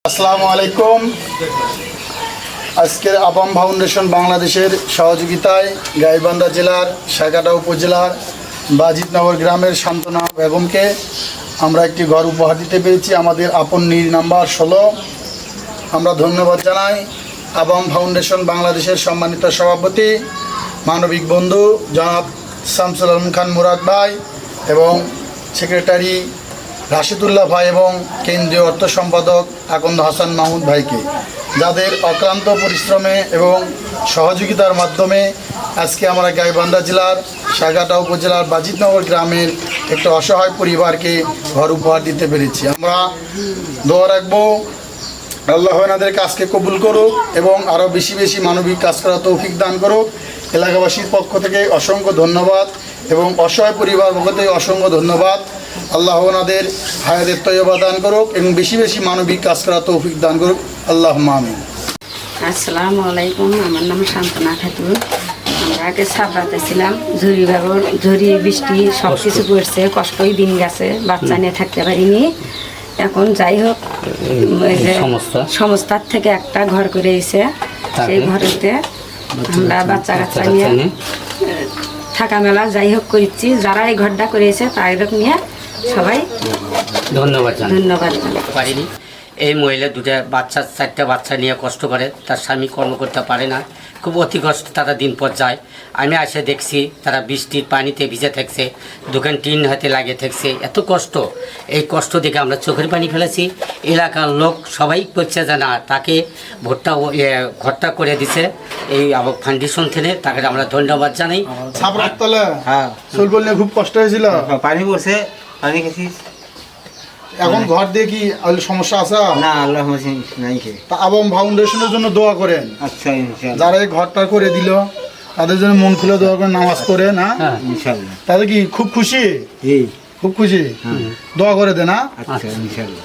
আসসালামু আলাইকুম। আজকের আবাম ফাউন্ডেশন বাংলাদেশের সহযোগিতায় গাইবান্ধা জেলার সাগাটা উপজেলার বাজিতনগর গ্রামের সান্ত্বনা বেগমকে আমরা একটি ঘর উপহার দিতে পেরেছি। আমাদের আপন নাম্বার 16। আমরা ধন্যবাদ জানাই আবাম ফাউন্ডেশন বাংলাদেশের সম্মানিত সভাপতি মানবিক বন্ধু জনাব শামসুল আলম খান মুরাদ ভাই এবং সেক্রেটারি রাশিদুল্লাহ ভাই এবং কেন্দ্রীয় অর্থ সম্পাদক আকন্দ হাসান মাহমুদ ভাইকে, যাদের অক্লান্ত পরিশ্রমে এবং সহযোগিতার মাধ্যমে আজকে আমরা গাইবান্ধা জেলার সাগাটা উপজেলার বাজিতনগর গ্রামের একটা অসহায় পরিবারকে ঘর উপহার দিতে পেরেছি। আমরা দোয়া রাখবো আল্লাহ এনাদের কাজকে কবুল করুক এবং আরও বেশি বেশি মানবিক কাজ করার তৌফিক দান করুক। এলাকাবাসীর পক্ষ থেকে অসংখ্য ধন্যবাদ এবং অসহায় পরিবার পক্ষ থেকে অসংখ্য ধন্যবাদ। আল্লাহ ওনাদের হায়াতের তৈয়বা দান করুক এবং বেশি বেশি মানবিক কাজ করার তৌফিক দান করুক। আল্লাহ আমিন। আসসালামু আলাইকুম। আমার নাম সান্ত্বনা খাতুন। আমরা আগে সাবরাতে ছিলাম, ঝড়ি বৃষ্টি সব কিছু পড়ছে, কষ্টই দিন গেছে, বাচ্চা নিয়ে থাকতে পারিনি। এখন যাই হোক, সংস্থার থেকে একটা ঘর করে এসে সেই ঘরেতে আমরা বাচ্চা কাচ্চা নিয়ে থাকা মেলা যাই হোক করেছি। যারা এই ঘরটা করেছে তাদের নিয়ে সবাই ধন্যবাদ পারিনি। এই মহিলা চারটা বাচ্চা নিয়ে কষ্ট করে, তার স্বামী কর্ম করতে পারে না, খুব অতি কষ্ট তারা দিন পর যায়। আমি এসে দেখছি তারা বৃষ্টির পানিতে ভিজে থাকছে, দোকান টিন হাতে লাগিয়ে থাকছে, এত কষ্ট। এই কষ্ট দেখে আমরা চোখের পানি ফেলেছি। এলাকার লোক সবাই করছে যে না, তাকে ঘরটা করে দিছে এই ফাউন্ডেশন থেকে, তাকে আমরা ধন্যবাদ জানাই। খুব কষ্ট হয়েছিল, পানি পড়ছে, পানি খেয়েছি। এখন ঘর দিয়ে কি সমস্যা আছে না? আল্লাহ নাই। তা আবাম ফাউন্ডেশনের জন্য দোয়া করেন। আচ্ছা, ইনশাআল্লাহ। যারা এই ঘরটা করে দিল তাদের জন্য মন খুলে দোয়া করেন, নামাজ পড়ে না, ইনশাআল্লাহ। তাদের কি খুব খুশি? খুব খুশি। দোয়া করে দেন। আচ্ছা, ইনশাআল্লাহ।